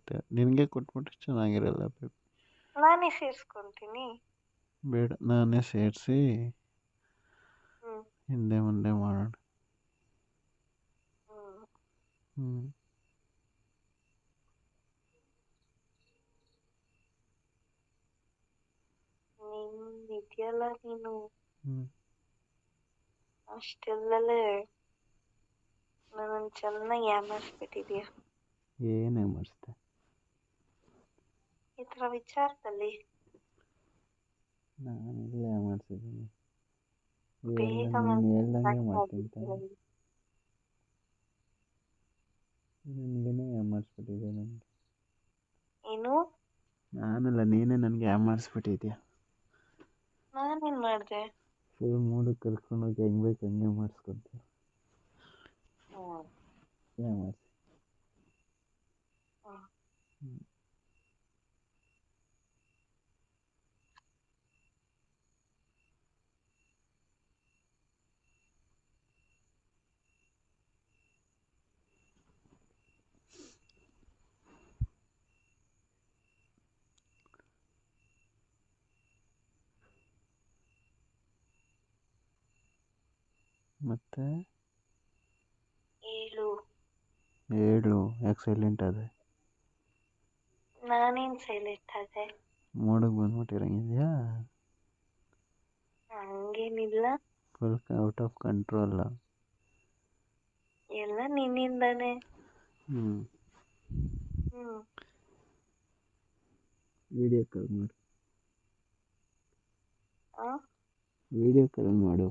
ಬರುತ್ತೆ. ನಿನಗೆ ಕೊಟ್ಬಿಟ್ರೆ ಚೆನ್ನಾಗಿರಲ್ಲ ಬೇಬಿ. ನಾನೇ ಸೇರಿಸ್ಕೊಂತೀನಿ. ಬೇಡ, ನಾನೇ ಸೇರಿಸಿ ಹ್ಮ್ ಹಿಂದೆ ಮುಂದೆ ಮಾಡೋಣ. ಹ್ಮ್ ಹ್ಞೂ ಇದೆಯಲ್ಲ ನೀನು ಹ್ಞೂ ಅಷ್ಟೆಲ್ಲೇ ನನ್ನನ್ನು ಚೆನ್ನಾಗಿ ಯಾಮಾರಿಸ್ಬಿಟ್ಟಿದ್ಯಾ ಏನೇ ಮಾಡಿಸ್ದೆ? ಈ ಥರ ವಿಚಾರದಲ್ಲಿ. ನಾನೆಲ್ಲ ಮಾಡಿಸಿದ್ದೀನಿ? ಬೇಗ ನೀನು ಹೇಳ್ದಂಗೆ ಮಾಡ್ತೀನಿ ತಾನೆ. ಮನಸ್ಸು ನಿನಗೇನೆ ಯಾಮಾರಿಸ್ಬಿಟ್ಟಿದ್ಯಾ ನನಗೆ. ಏನು? ನಾನಲ್ಲ, ನೀನೇ ನನಗೆ ಯಾಮಾರಿಸ್ಬಿಟ್ಟಿದ್ಯಾ. ನಾನೇನ್ ಮಾಡಿದೆ? ಫುಲ್ ಮೂಡಕ್ಕೆ ಕರ್ಕೊಂಡೋಗಿ ಹೆಂಗೆ ಬೇಕು ಹಂಗೆ ಮಾಡಿಸ್ಕೊತೀಯ. ಹ್ಮ್ ಯಾಮಾರಿಸಿ. ಹ್ಮ್ ಹ್ಞೂ ಮತ್ತೆ ಹೇಳು. ಹೇಳು, ಯಾಕೆ ಸೈಲೆಂಟ್ ಆದೆ? ನಾನೇನ್ ಸೈಲೆಂಟ್ ಆದೆ? ಮೂಡಕ್ಕೆ ಬಂದ್ಬಿಟ್ಟಿರಂಗಿದ್ಯಾ? ಹಂಗೇನಿಲ್ಲ. Full out of control. ಎಲ್ಲ ನಿನ್ನಿಂದಾನೆ. ಹ್ಞೂ ಹ್ಮ್ ವಿಡಿಯೋ ಕಾಲ್ ಮಾಡು. ಆ ವಿಡಿಯೋ ಕಾಲ್ ಮಾಡು.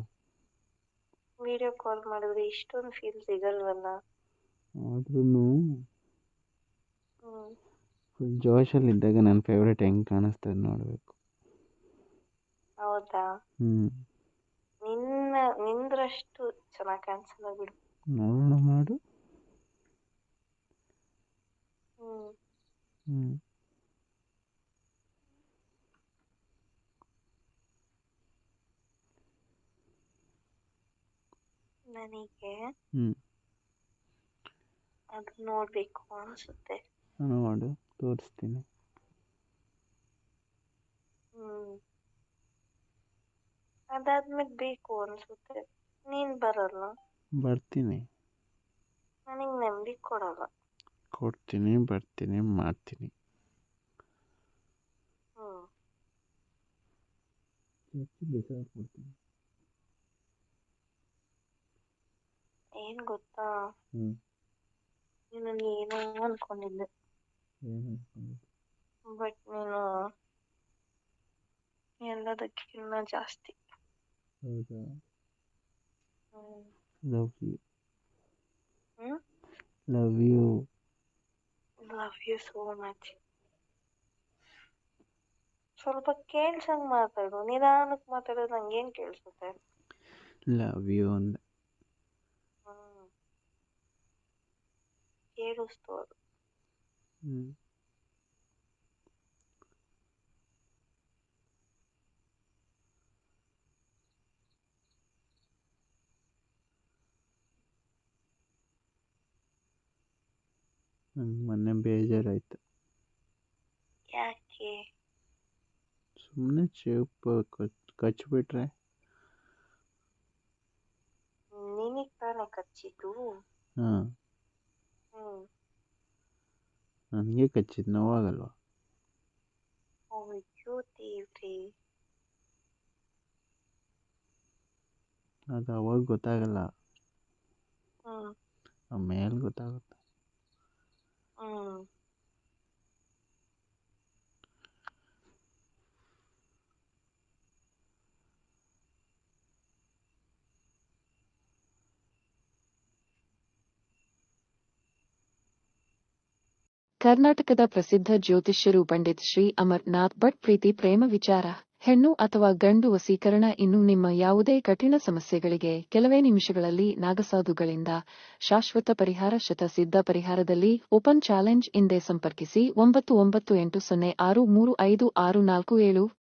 ವಿಡಿಯೋ ಕಾಲ್ ಮಾಡಿದ್ರೆ ಇಷ್ಟೊಂದು ಫೀಲ್ ಸಿಗಲ್ವಲ್ಲ. ಆದ್ರೂ ಹ್ಮ್ ಫುಲ್ ಜೋಶಲ್ಲಿದ್ದಾಗ ನನ್ನ ಫೇವ್ರೇಟ್ ಹೆಂಗೆ ಕಾಣಿಸ್ತದೆ ನೋಡಬೇಕು. ಹೌದಾ? ಹ್ಞೂ ನಿಂದ್ರಷ್ಟು ಚೆನ್ನಾಗಿ ಕಾಣಿಸಲ್ಲ ಬಿಡು. ನೋಡೋಣ, ಮಾಡು. ಹ್ಮ್ ಹ್ಞೂ ನನಗೆ ಹ್ಞೂ ಅದು ನೋಡ್ಬೇಕು ಅನ್ಸುತ್ತೆ. ನೋಡು, ತೋರಿಸ್ತೀನಿ. ಹ್ಮ್ ಅದಾದ್ಮೇಲೆ ಬೇಕು ಅನ್ಸುತ್ತೆ. ನೀನ್ ಬರಲ್ಲ. ಬರ್ತೀನಿ. ನನಗೆ ನೆಮ್ಮದಿ ಕೊಡಲ್ಲ. ಕೊಡ್ತೀನಿ, ಬರ್ತೀನಿ, ಮಾಡ್ತೀನಿ. ಹ್ಮ್ ಬಿಸಾಕ್ಬಿಡ್ತೀನಿ. ಏನ್ ಗೊತ್ತಾ, ಹ್ಞೂ ನೀನು ಏನೋ ಅನ್ಕೊಂಡಿದ್ದೆ, ಏನು? ಬಟ್ ನೀನು ಎಲ್ಲದಕ್ಕಿಂತ ಜಾಸ್ತಿ. ಹೌದಾ? Hmm love you. Hmm love you. Love you so much. ಸ್ವಲ್ಪ ಕೇಳ್ಸಂಗ್ ಮಾತಾಡು. ನಿಧಾನಕ್ಕೆ ಮಾತಾಡೋದು ನಂಗೇನ್ ಕೇಳಿಸುತ್ತೆ? ಲವ್ ಯು ಅಂದೆ. ಹ್ಮ್ ಕೇಳಿಸ್ತು ಅದು. ಹ್ಞೂ ನಂಗೆ ಮೊನ್ನೆ ಬೇಜಾರಾಯ್ತು. ಯಾಕೆ? ಸುಮ್ಮನೆ ಚೇಪ್ ಕಚ್ಬಿಟ್ರೆ. ನಿನಗ್ ತಾನೇ ಕಚ್ಚಿದ್ದು. ಹಾಂ, ಹ್ಮ್ ನನಗೆ ಕಚ್ಚಿದ್ದು ನೋವಾಗಲ್ವಾ? ಅಯ್ಯೋ ದೇವ್ರೇ. ಅದು ಅವಾಗ ಗೊತ್ತಾಗಲ್ಲ, ಹ್ಮ್ ಆಮೇಲೆ ಗೊತ್ತಾಗುತ್ತೆ. ಹ್ಮ್ ಕರ್ನಾಟಕದ ಪ್ರಸಿದ್ಧ ಜ್ಯೋತಿಷ್ಯರು ಪಂಡಿತ್ ಶ್ರೀ ಅಮರ್ನಾಥ್ ಭಟ್ ಪ್ರೀತಿ ಪ್ರೇಮ ವಿಚಾರ, ಹೆಣ್ಣು ಅಥವಾ ಗಂಡು ವಶೀಕರಣ ಇನ್ನು ನಿಮ್ಮ ಯಾವುದೇ ಕಠಿಣ ಸಮಸ್ಯೆಗಳಿಗೆ ಕೆಲವೇ ನಿಮಿಷಗಳಲ್ಲಿ ನಾಗಸಾಧುಗಳಿಂದ ಶಾಶ್ವತ ಪರಿಹಾರ. ಶತಸಿದ್ಧ ಪರಿಹಾರದಲ್ಲಿ ಓಪನ್ ಚಾಲೆಂಜ್. ಹಿಂದೆ ಸಂಪರ್ಕಿಸಿ 9980635647.